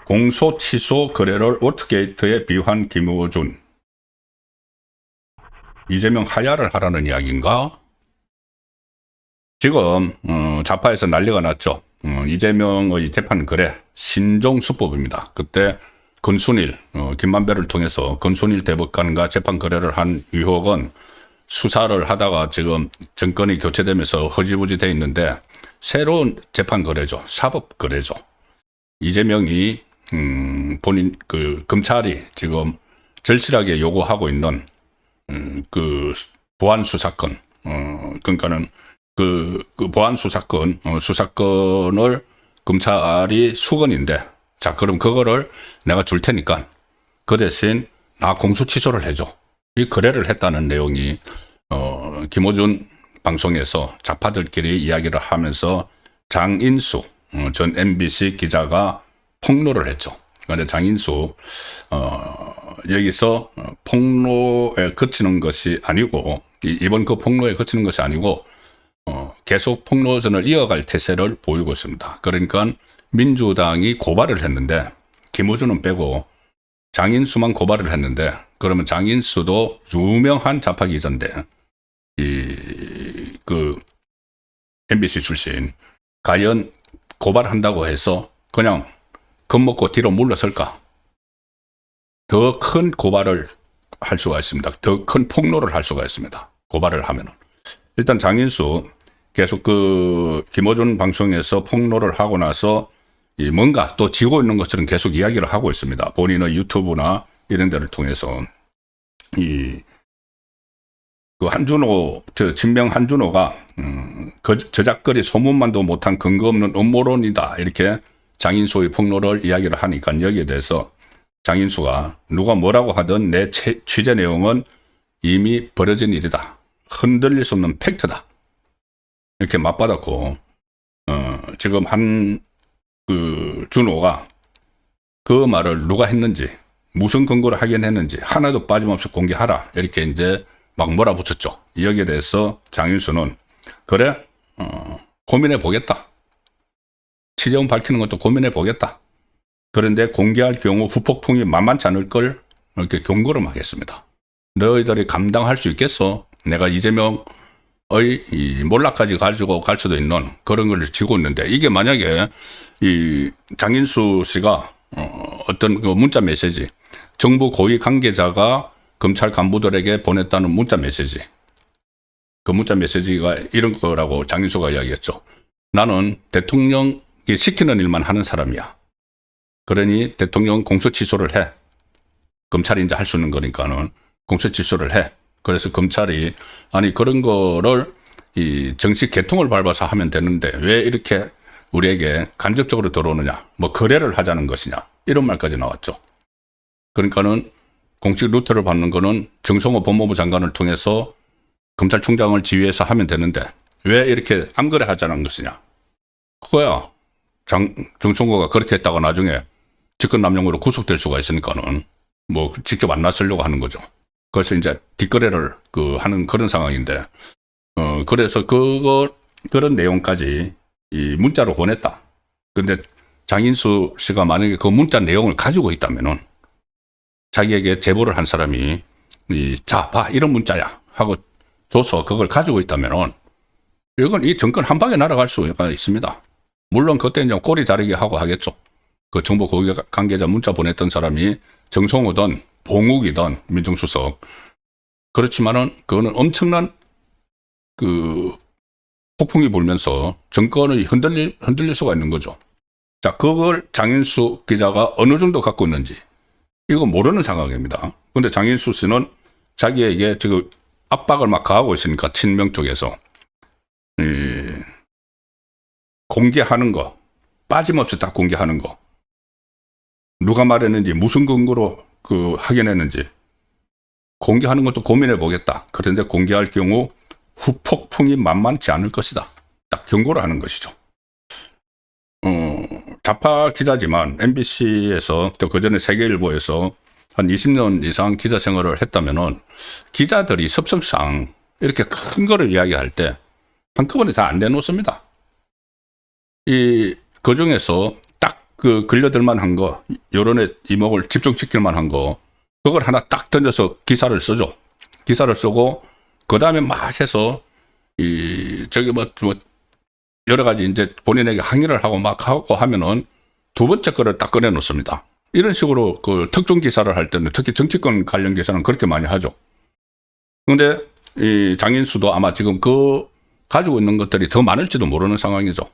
공소 취소 거래를 워터게이트에 비유한 김어준. 이재명 하야를 하라는 이야기인가? 지금 좌파에서 난리가 났죠. 이재명의 재판 거래 신종 수법입니다. 그때 권순일, 김만배를 통해서 권순일 대법관과 재판 거래를 한 의혹은 수사를 하다가 지금 정권이 교체되면서 허지부지 돼 있는데 새로운 재판 거래죠. 사법 거래죠. 이재명이 본인 검찰이 지금 절실하게 요구하고 있는 그 보안 수사권, 그러니까는 그 보안 수사권 수사권을 검찰이 수건인데, 자 그럼 그거를 내가 줄 테니까 그 대신 나 공소 취소를 해줘. 이 거래를 했다는 내용이 김어준 방송에서 좌파들끼리 이야기를 하면서 장인수 전 MBC 기자가 폭로를 했죠. 그런데 장인수 여기서 폭로에 그치는 것이 아니고, 이번 그 폭로에 그치는 것이 아니고 계속 폭로전을 이어갈 태세를 보이고 있습니다. 그러니까 민주당이 고발을 했는데 김어준은 빼고 장인수만 고발을 했는데, 그러면 장인수도 유명한 좌파 기자인데 그 MBC 출신, 과연 고발한다고 해서 그냥 겁먹고 뒤로 물러설까? 더 큰 고발을 할 수가 있습니다. 더 큰 폭로를 할 수가 있습니다. 고발을 하면은. 일단 장인수 계속 김어준 방송에서 폭로를 하고 나서 뭔가 또 지고 있는 것처럼 계속 이야기를 하고 있습니다. 본인의 유튜브나 이런 데를 통해서 한준호, 친명 한준호가 저작거리 소문만도 못한 근거 없는 음모론이다, 이렇게 장인수의 폭로를 이야기를 하니까 여기에 대해서 장인수가 누가 뭐라고 하든 내 취재 내용은 이미 벌어진 일이다, 흔들릴 수 없는 팩트다, 이렇게 맞받았고, 지금 준호가 그 말을 누가 했는지, 무슨 근거를 하긴 했는지 하나도 빠짐없이 공개하라, 이렇게 이제 막 몰아붙였죠. 여기에 대해서 장인수는 그래, 고민해 보겠다. 취재원 밝히는 것도 고민해 보겠다. 그런데 공개할 경우 후폭풍이 만만치 않을 걸 이렇게 경고를 하겠습니다. 너희들이 감당할 수 있겠어? 내가 이재명의 이 몰락까지 가지고 갈 수도 있는 그런 걸 쥐고 있는데, 이게 만약에 이 장인수 씨가 어떤 그 문자 메시지, 정부 고위 관계자가 검찰 간부들에게 보냈다는 문자 메시지, 그 문자 메시지가 이런 거라고 장인수가 이야기했죠. 나는 대통령이 시키는 일만 하는 사람이야. 그러니 대통령 공소 취소를 해. 검찰이 이제 할 수 있는 거니까는 공소 취소를 해. 그래서 검찰이 아니 그런 거를 이 정식 계통을 밟아서 하면 되는데 왜 이렇게 우리에게 간접적으로 들어오느냐, 뭐 거래를 하자는 것이냐, 이런 말까지 나왔죠. 그러니까는 공식 루트를 받는 거는 정성호 법무부 장관을 통해서 검찰총장을 지휘해서 하면 되는데 왜 이렇게 암거래 하자는 것이냐. 그거야. 정성호가 그렇게 했다가 나중에 직권남용으로 구속될 수가 있으니까는 뭐 직접 안 나서려고 하는 거죠. 그래서 이제 뒷거래를 하는 그런 상황인데, 그래서 그런 내용까지 이 문자로 보냈다. 근데 장인수 씨가 만약에 그 문자 내용을 가지고 있다면은 자기에게 제보를 한 사람이 자, 봐, 이런 문자야 하고 줘서 그걸 가지고 있다면은 이건 이 정권 한 방에 날아갈 수가 있습니다. 물론 그때 이제 꼬리 자르기 하고 하겠죠. 그 정부 고위 관계자 문자 보냈던 사람이 정성호든 봉욱이든 민정수석. 그렇지만은 그거는 엄청난 폭풍이 불면서 정권이 흔들릴 수가 있는 거죠. 자, 그걸 장인수 기자가 어느 정도 갖고 있는지 이거 모르는 상황입니다. 근데 장인수 씨는 자기에게 지금 압박을 막 가하고 있으니까 친명 쪽에서 공개하는 거, 빠짐없이 다 공개하는 거, 누가 말했는지 무슨 근거로 확인했는지 공개하는 것도 고민해 보겠다. 그런데 공개할 경우 후폭풍이 만만치 않을 것이다. 딱 경고를 하는 것이죠. 좌파 기자지만 MBC에서 또 그전에 세계일보에서 한 20년 이상 기자 생활을 했다면은 기자들이 섭성상 이렇게 큰 거를 이야기할 때 한꺼번에 다 안 내놓습니다. 그 중에서 딱 그 걸려들만 한 거, 여론의 이목을 집중시킬만 한 거, 그걸 하나 딱 던져서 기사를 쓰죠. 기사를 쓰고, 그 다음에 막 해서, 여러 가지 이제 본인에게 항의를 하고 막 하고 하면은 두 번째 거를 딱 꺼내 놓습니다. 이런 식으로 그 특종 기사를 할 때는 특히 정치권 관련 기사는 그렇게 많이 하죠. 근데 이 장인수도 아마 지금 그 가지고 있는 것들이 더 많을지도 모르는 상황이죠.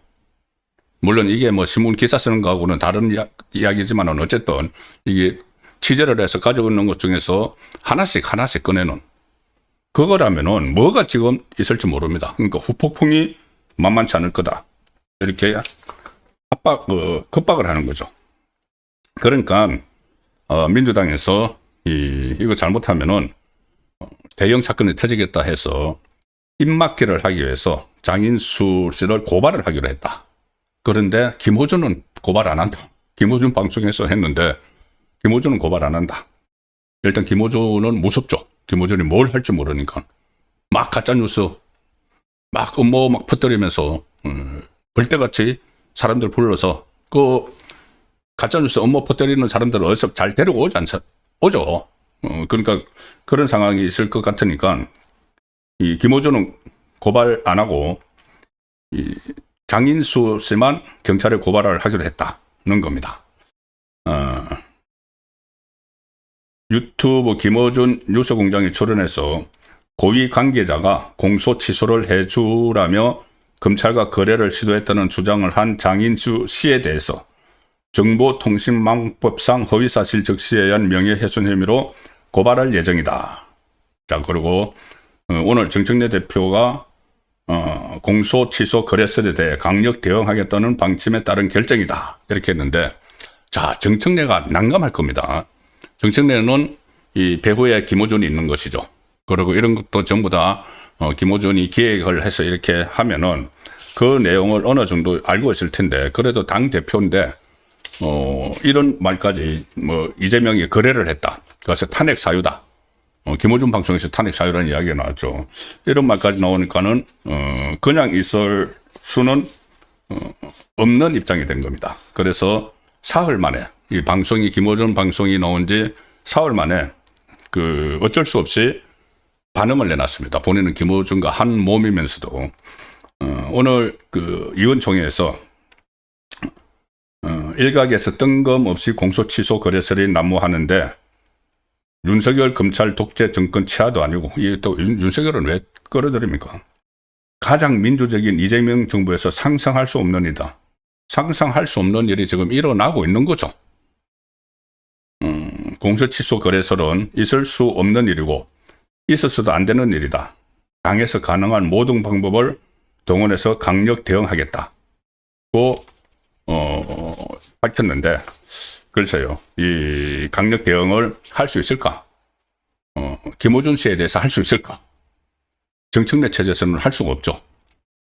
물론 이게 뭐 신문 기사 쓰는 거하고는 다른 이야기지만은 어쨌든 이게 취재를 해서 가지고 있는 것 중에서 하나씩 꺼내놓은 그거라면은 뭐가 지금 있을지 모릅니다. 그러니까 후폭풍이 만만치 않을 거다. 이렇게 급박을 하는 거죠. 그러니까 민주당에서 이거 잘못하면은 대형 사건이 터지겠다 해서 입막기를 하기 위해서 장인수 씨를 고발을 하기로 했다. 그런데 김호준은 고발 안 한다. 김호준 방송에서 했는데 김호준은 고발 안 한다. 일단 김호준은 무섭죠. 김호준이 뭘 할지 모르니까 막 가짜뉴스 막 음모 막 퍼뜨리면서 벌떼같이 사람들 불러서 그 가짜뉴스 음모 퍼뜨리는 사람들을 어디서 잘 데리고 오죠. 그러니까 그런 상황이 있을 것 같으니까 이 김호준은 고발 안 하고 이 장인수 씨만 경찰에 고발을 하기로 했다는 겁니다. 유튜브 김호준 뉴스공장에 출연해서 고위 관계자가 공소 취소를 해주라며 검찰과 거래를 시도했다는 주장을 한 장인수 씨에 대해서 정보통신망법상 허위사실 적시에 의한 명예훼손 혐의로 고발할 예정이다. 자, 그리고 오늘 정청래 대표가 공소 취소 거래설에 대해 강력 대응하겠다는 방침에 따른 결정이다. 이렇게 했는데, 자, 정청래가 난감할 겁니다. 정청래는 이 배후에 김호준이 있는 것이죠. 그리고 이런 것도 전부 다 김호준이 기획을 해서 이렇게 하면은 그 내용을 어느 정도 알고 있을 텐데, 그래도 당 대표인데 이런 말까지 뭐 이재명이 거래를 했다. 그래서 탄핵 사유다. 김호준 방송에서 탄핵 사유라는 이야기가 나왔죠. 이런 말까지 나오니까는 그냥 있을 수는 없는 입장이 된 겁니다. 그래서 사흘 만에 이 방송이 김호준 방송이 나온 지 사흘 만에 그 어쩔 수 없이 반응을 내놨습니다. 본인은 김호준과 한 몸이면서도 오늘 그 의원총회에서 일각에서 뜬금없이 공소 취소 거래설이 난무하는데 윤석열 검찰 독재 정권 치하도 아니고 이게 또 윤석열은 왜 끌어들입니까? 가장 민주적인 이재명 정부에서 상상할 수 없는 일이다. 상상할 수 없는 일이 지금 일어나고 있는 거죠. 공소 취소 거래설은 있을 수 없는 일이고 있었어도 안 되는 일이다. 당에서 가능한 모든 방법을 동원해서 강력 대응하겠다. 고 밝혔는데 글쎄요. 이 강력 대응을 할 수 있을까? 김호준 씨에 대해서 할 수 있을까? 정청래 체제에서는 할 수가 없죠.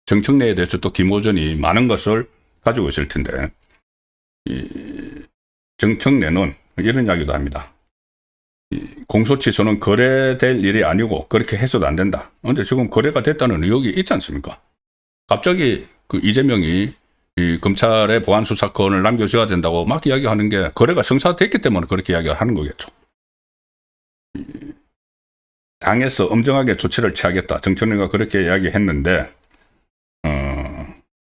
정청래에 대해서 또 김호준이 많은 것을 가지고 있을 텐데 이 정청래는 이런 이야기도 합니다. 공소 취소는 거래될 일이 아니고 그렇게 해서도 안 된다. 근데 지금 거래가 됐다는 의혹이 있지 않습니까? 갑자기 그 이재명이 이 검찰의 보안 수사권을 남겨줘야 된다고 막 이야기하는 게 거래가 성사됐기 때문에 그렇게 이야기를 하는 거겠죠. 당에서 엄정하게 조치를 취하겠다. 정청래가 그렇게 이야기했는데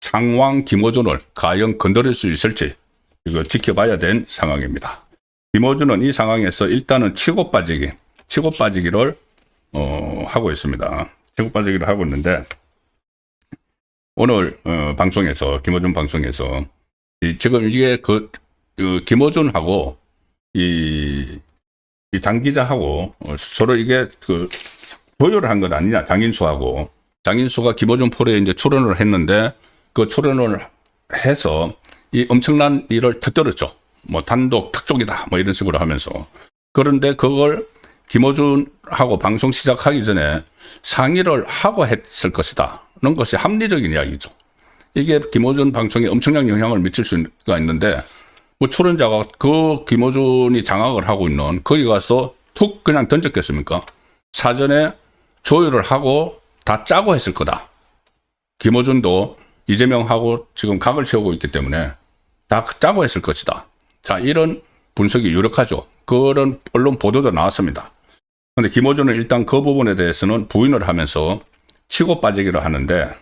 상황 김호준을 과연 건드릴 수 있을지 이거 지켜봐야 된 상황입니다. 김호준은 이 상황에서 일단은 치고 빠지기를 하고 있습니다. 치고 빠지기를 하고 있는데 오늘 방송에서 김호준 방송에서 지금 이게 그 김호준하고 이 장 기자하고 서로 이게 그 보유를 한 것 아니냐. 장인수가 김호준 프로에 이제 출연을 했는데 그 출연을 해서 이 엄청난 일을 터뜨렸죠. 뭐 단독 특종이다 뭐 이런 식으로 하면서. 그런데 그걸 김호준하고 방송 시작하기 전에 상의를 하고 했을 것이다는 것이 합리적인 이야기죠. 이게 김호준 방송에 엄청난 영향을 미칠 수가 있는데 뭐 출연자가 그 김호준이 장악을 하고 있는 거기 가서 툭 그냥 던졌겠습니까? 사전에 조율을 하고 다 짜고 했을 거다. 김어준도 이재명하고 지금 각을 세우고 있기 때문에 다 짜고 했을 것이다. 자, 이런 분석이 유력하죠. 그런 언론 보도도 나왔습니다. 그런데 김어준은 일단 그 부분에 대해서는 부인을 하면서 치고 빠지기를 하는데,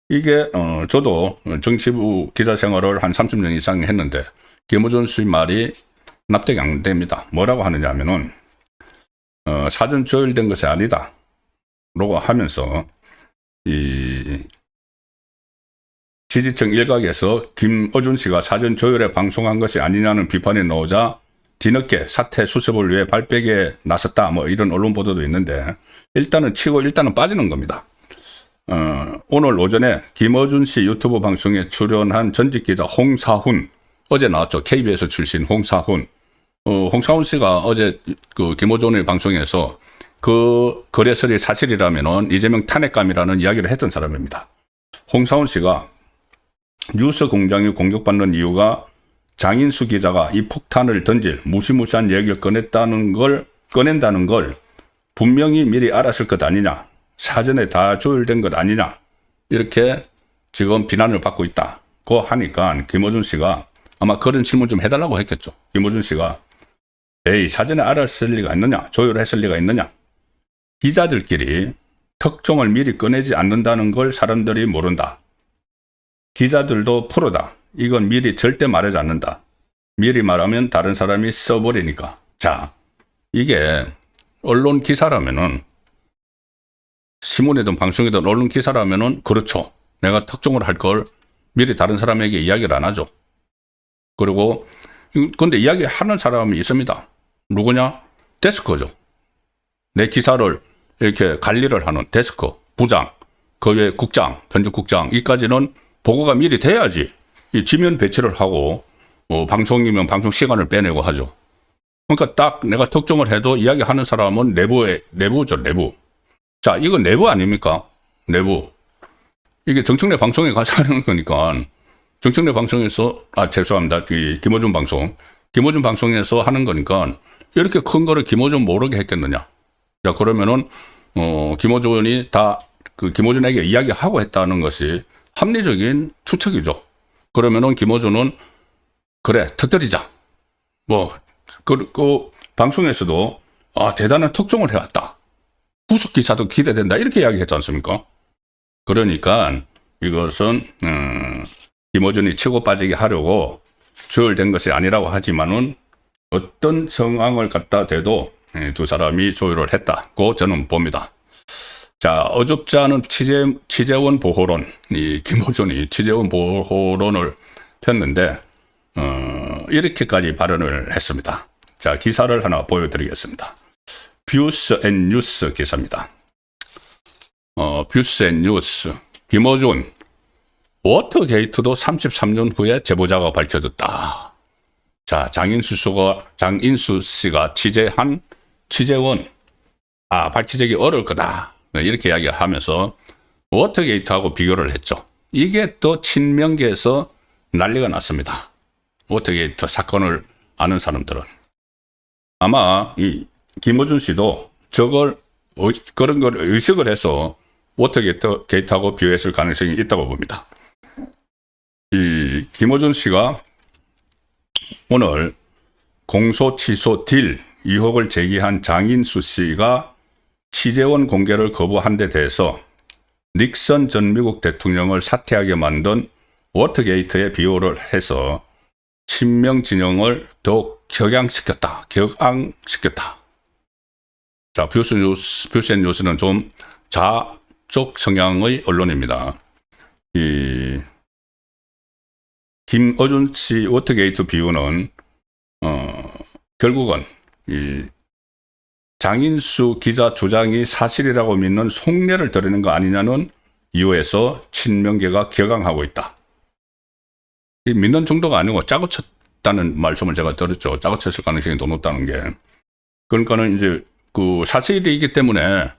이게 저도 정치부 기자 생활을 한 30년 이상 했는데 김어준 씨 말이 납득이 안 됩니다. 뭐라고 하느냐 하면은 사전 조율된 것이 아니다 라고 하면서 이 지지층 일각에서 김어준 씨가 사전 조율에 방송한 것이 아니냐는 비판이 나오자 뒤늦게 사태 수습을 위해 발뺌에 나섰다, 뭐 이런 언론 보도도 있는데, 일단은 치고 일단은 빠지는 겁니다. 오늘 오전에 김어준 씨 유튜브 방송에 출연한 전직 기자 홍사훈, 어제 나왔죠. KBS 출신 홍사훈. 홍사훈 씨가 어제 그 김어준의 방송에서 그 거래설이 사실이라면은 이재명 탄핵감이라는 이야기를 했던 사람입니다. 홍사훈 씨가 뉴스 공장이 공격받는 이유가 장인수 기자가 이 폭탄을 던질 무시무시한 얘기를 꺼낸다는 걸 분명히 미리 알았을 것 아니냐, 사전에 다 조율된 것 아니냐, 이렇게 지금 비난을 받고 있다고 하니까 김어준 씨가 아마 그런 질문 좀 해달라고 했겠죠. 김어준 씨가 에이, 사전에 알았을 리가 있느냐, 조율했을 리가 있느냐, 기자들끼리 특종을 미리 꺼내지 않는다는 걸 사람들이 모른다. 기자들도 프로다. 이건 미리 절대 말하지 않는다. 미리 말하면 다른 사람이 써버리니까. 자, 이게 언론 기사라면은, 신문이든 방송이든 언론 기사라면은 그렇죠. 내가 특종을 할 걸 미리 다른 사람에게 이야기를 안 하죠. 그리고 근데 이야기하는 사람이 있습니다. 누구냐? 데스크죠. 내 기사를 이렇게 관리를 하는 데스크, 부장, 그 외 국장, 편집국장, 이까지는 보고가 미리 돼야지 이 지면 배치를 하고 방송이면 방송 시간을 빼내고 하죠. 그러니까 딱 내가 특종을 해도 이야기하는 사람은 내부죠, 내부. 자, 이거 내부 아닙니까? 내부. 이게 정청래 방송에 가서 하는 거니까, 정청래 방송에서, 죄송합니다. 김어준 방송에서 하는 거니까, 이렇게 큰 거를 김어준 모르게 했겠느냐. 자, 그러면은, 김어준이 다 김어준에게 이야기하고 했다는 것이 합리적인 추측이죠. 그러면은 김어준은, 그래, 터뜨리자. 그 방송에서도, 대단한 특종을 해왔다. 후속 기사도 기대된다. 이렇게 이야기했지 않습니까? 그러니까 이것은 김어준이 치고 빠지게 하려고 조율된 것이 아니라고 하지만은 어떤 정황을 갖다 대도 두 사람이 조율을 했다고 저는 봅니다. 자, 어줍지 않은 취재원 보호론, 이 김어준이 취재원 보호론을 폈는데 이렇게까지 발언을 했습니다. 자, 기사를 하나 보여드리겠습니다. 뷰스 앤 뉴스 기사입니다. 뷰스 앤 뉴스. 김어준, 워터게이트도 33년 후에 제보자가 밝혀졌다. 자, 장인수 씨가 취재한 취재원, 밝히기 어려울 거다. 이렇게 이야기하면서 워터게이트하고 비교를 했죠. 이게 또 친명계에서 난리가 났습니다. 워터게이트 사건을 아는 사람들은. 아마 이 김어준 씨도 그런 걸 의식을 해서 워터게이트하고 비교했을 가능성이 있다고 봅니다. 이 김어준 씨가 오늘 공소 취소 딜 의혹을 제기한 장인수 씨가 취재원 공개를 거부한 데 대해서 닉슨 전 미국 대통령을 사퇴하게 만든 워터게이트에 비유를 해서 친명 진영을 더욱 격앙시켰다. 자, 뷰스앤뉴스는 좀 좌쪽 성향의 언론입니다. 이 김어준 씨 워터게이트 비유는 결국은 이 장인수 기자 주장이 사실이라고 믿는 속내를 드러낸 거 아니냐는 이유에서 친명계가 격앙하고 있다. 믿는 정도가 아니고 짜고 쳤다는 말씀을 제가 들었죠. 짜고 쳤을 가능성이 더 높다는 게. 그러니까는 이제 그 사실이기 때문에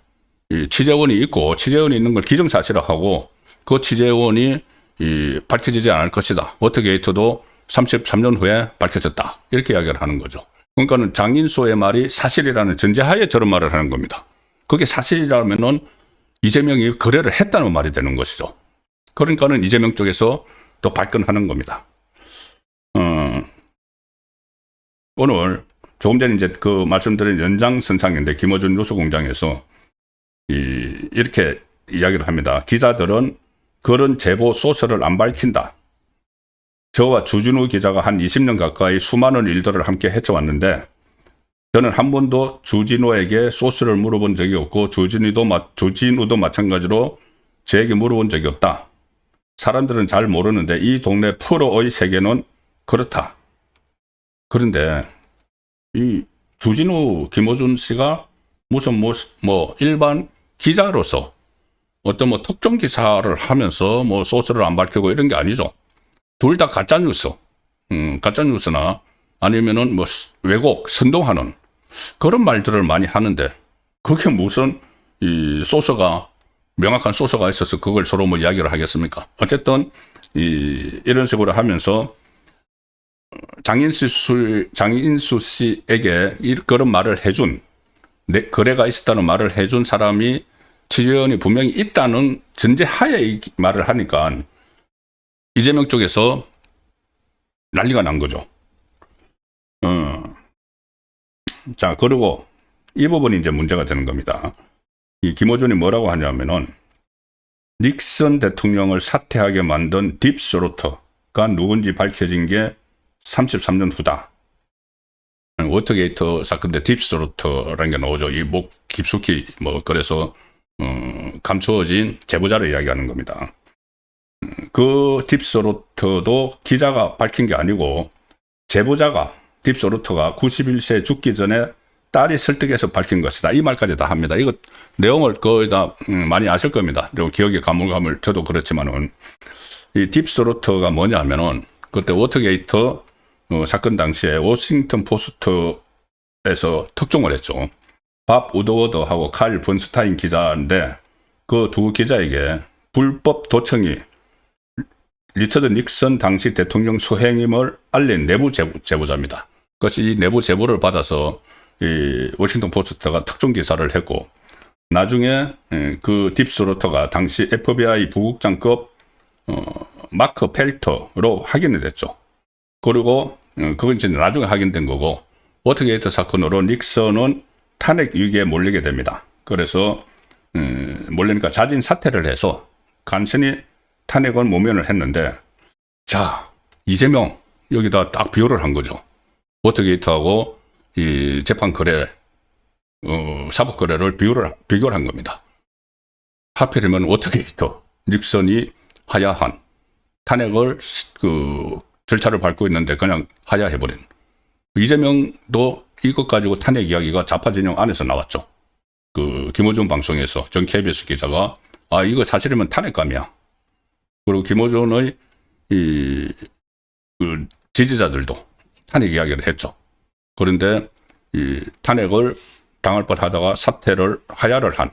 이 취재원이 있고 취재원이 있는 걸 기정사실화하고 그 취재원이 밝혀지지 않을 것이다. 워터게이트도 33년 후에 밝혀졌다. 이렇게 이야기를 하는 거죠. 그러니까는 장인수의 말이 사실이라는 전제하에 저런 말을 하는 겁니다. 그게 사실이라면은 이재명이 거래를 했다는 말이 되는 것이죠. 그러니까는 이재명 쪽에서 또 발끈하는 겁니다. 오늘 조금 전에 이제 그 말씀드린 연장선상인데 김어준 뉴스공장에서 이렇게 이야기를 합니다. 기자들은 그런 제보 소스를 안 밝힌다. 저와 주진우 기자가 한 20년 가까이 수많은 일들을 함께 헤쳐왔는데 저는 한 번도 주진우에게 소스를 물어본 적이 없고 주진우도 마찬가지로 저에게 물어본 적이 없다. 사람들은 잘 모르는데 이 동네 프로의 세계는 그렇다. 그런데 이 주진우, 김어준 씨가 무슨 뭐 일반 기자로서 어떤 뭐 특정 기사를 하면서 뭐 소스를 안 밝히고 이런 게 아니죠. 둘 다 가짜 뉴스, 가짜 뉴스나 아니면은 뭐 왜곡, 선동하는 그런 말들을 많이 하는데 그게 무슨 이 소스가 명확한 소스가 있어서 그걸 서로 뭐 이야기를 하겠습니까? 어쨌든 이런 식으로 하면서 장인수 씨에게 그런 말을 해준 거래가 있었다는 말을 해준 사람이 취재원이 분명히 있다는 전제하에 이 말을 하니까 이재명 쪽에서 난리가 난 거죠. 자, 그리고 이 부분이 이제 문제가 되는 겁니다. 이 김어준이 뭐라고 하냐면은 닉슨 대통령을 사퇴하게 만든 딥스로터가 누군지 밝혀진 게 33년 후다. 워터게이트 사건인데 딥스로터라는 게 나오죠. 이 목 깊숙이 뭐 그래서 감추어진 제보자를 이야기하는 겁니다. 그 딥스로터도 기자가 밝힌 게 아니고 제보자가 딥스로터가 91세 죽기 전에 딸이 설득해서 밝힌 것이다. 이 말까지 다 합니다. 이거 내용을 거의 다 많이 아실 겁니다. 그리고 기억에 가물가물 저도 그렇지만은 이 딥스로터가 뭐냐면은 그때 워터게이트 사건 당시에 워싱턴 포스트에서 특종을 했죠. 밥 우드워드하고 칼 번스타인 기자인데 그 두 기자에게 불법 도청이 리처드 닉슨 당시 대통령 수행임을 알린 내부 제보자입니다. 그래서 이 내부 제보를 받아서 이 워싱턴 포스트가 특종 기사를 했고 나중에 그 딥스로터가 당시 FBI 부국장급 마크 펠터로 확인이 됐죠. 그리고 그건 이제 나중에 확인된 거고 워터게이트 사건으로 닉슨은 탄핵 위기에 몰리게 됩니다. 그래서 몰리니까 자진 사퇴를 해서 간신히 탄핵을 모면을 했는데 자 이재명 여기다 딱 비교를 한 거죠. 워터게이트하고 이 재판 거래 사법 거래를 비교를 한 겁니다. 하필이면 워터게이트 닉슨이 하야한 탄핵을 그 절차를 밟고 있는데 그냥 하야해버린 이재명도 이것 가지고 탄핵 이야기가 좌파 진영 안에서 나왔죠. 그 김어준 방송에서 전 KBS 기자가 이거 사실이면 탄핵감이야. 그리고 김어준의 그 지지자들도 탄핵 이야기를 했죠. 그런데 이 탄핵을 당할 뻔하다가 사퇴를 하야를 한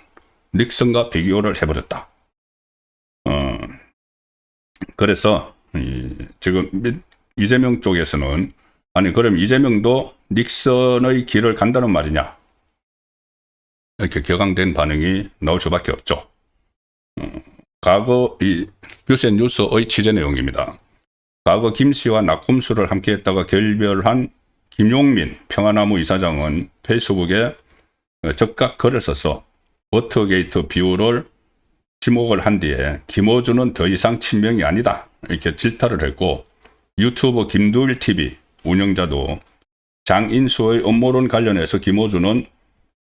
닉슨과 비교를 해버렸다. 그래서 지금 이재명 쪽에서는 아니 그럼 이재명도 닉슨의 길을 간다는 말이냐 이렇게 격앙된 반응이 나올 수밖에 없죠. 과거 이 뷰셋뉴스의 취재 내용입니다. 과거 김 씨와 낙곰수를 함께했다가 결별한 김용민 평화나무 이사장은 페이스북에 적각 글을 써서 워터게이트 비유를 지목을 한 뒤에 김어준은 더 이상 친명이 아니다 이렇게 질타를 했고 유튜브 김두일TV 운영자도 장인수의 음모론 관련해서 김어준은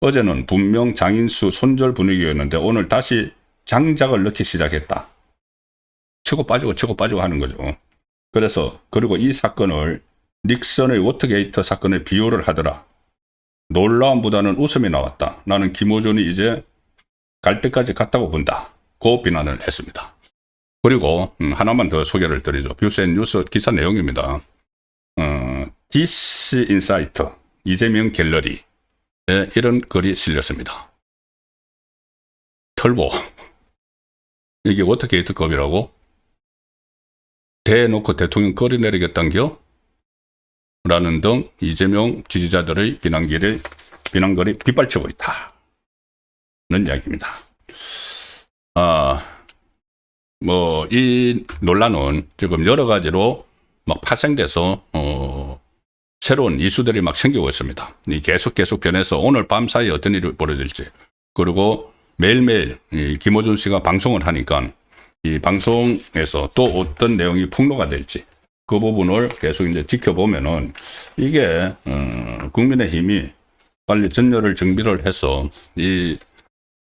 어제는 분명 장인수 손절 분위기였는데 오늘 다시 장작을 넣기 시작했다. 치고 빠지고 하는 거죠. 그래서 그리고 이 사건을 닉슨의 워터게이트 사건에 비유를 하더라. 놀라움보다는 웃음이 나왔다. 나는 김어준이 이제 갈 때까지 갔다고 본다. 고 비난을 했습니다. 그리고 하나만 더 소개를 드리죠. 뷰셋뉴스 기사 내용입니다. This Insight 이재명 갤러리에 이런 글이 실렸습니다. 털보 이게 워터게이트급이라고 대놓고 대통령 꺼리내리겠단겨? 라는 등 이재명 지지자들의 비난글이 빗발치고 있다. 이야기입니다. 이 논란은 지금 여러 가지로 막 파생돼서, 새로운 이슈들이 막 생기고 있습니다. 계속 변해서 오늘 밤 사이에 어떤 일이 벌어질지, 그리고 매일매일 김어준 씨가 방송을 하니까 이 방송에서 또 어떤 내용이 폭로가 될지, 그 부분을 계속 이제 지켜보면은 이게, 국민의힘이 빨리 전열을 정비를 해서 이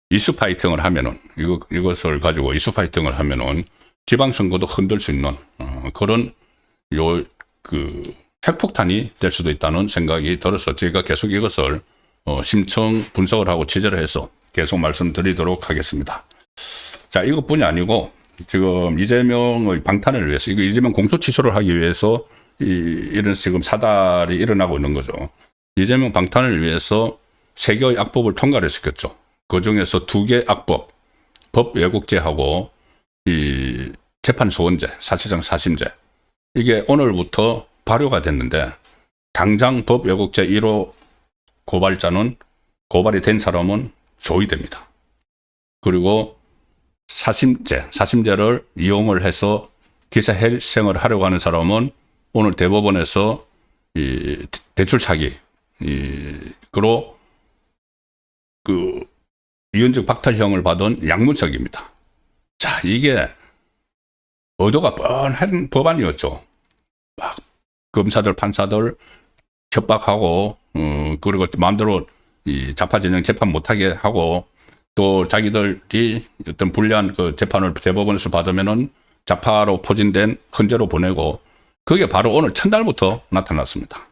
이슈 파이팅을 하면은, 이것을 가지고 이슈 파이팅을 하면은 지방선거도 흔들 수 있는, 그런 핵폭탄이 될 수도 있다는 생각이 들어서 제가 계속 이것을 심층 분석을 하고 취재를 해서 계속 말씀드리도록 하겠습니다. 자, 이것뿐이 아니고 지금 이재명의 방탄을 위해서, 이재명 공소 취소를 하기 위해서 이런 지금 사달이 일어나고 있는 거죠. 이재명 방탄을 위해서 3개의 악법을 통과를 시켰죠. 그 중에서 2개 악법, 법 왜곡죄하고 이 재판 소원죄, 사실상 사심죄, 이게 오늘부터 발효가 됐는데, 당장 법 왜곡죄 1호 고발자는, 고발이 된 사람은 조의됩니다. 그리고 사심죄를 이용을 해서 기사회생을 하려고 하는 사람은 오늘 대법원에서 이 대출 사기, 그로 이혼적 박탈형을 받은 양문석입니다. 자, 이게 의도가 뻔한 법안이었죠. 막 검사들, 판사들 협박하고, 그리고 마음대로 이 자파진영 재판 못하게 하고, 또 자기들이 어떤 불리한 재판을 대법원에서 받으면은 자파로 포진된 헌재로 보내고, 그게 바로 오늘 첫날부터 나타났습니다.